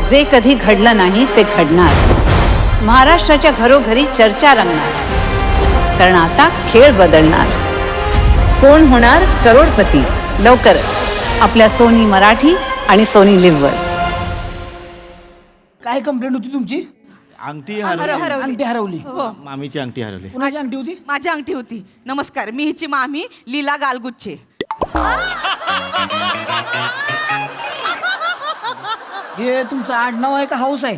जे कधी घडलं नाही ते घडणार. महाराष्ट्राच्या घरोघरी चर्चा रंगणार, कारण आता खेळ बदलणार. कोण होणार करोडपती लवकरच आपल्या सोनी मराठी आणि सोनी लिव्हवर. काय कंप्लेंट होती तुमची? अंगठी हरवली. अंगठी हरवली. मामीची अंगठी हरवली. कुणाची अंगठी होती? माझी अंगठी होती. नमस्कार, मी हिची मामी लीला गालगुच्छे. हे तुमचं आडनाव आहे का हाऊस आहे?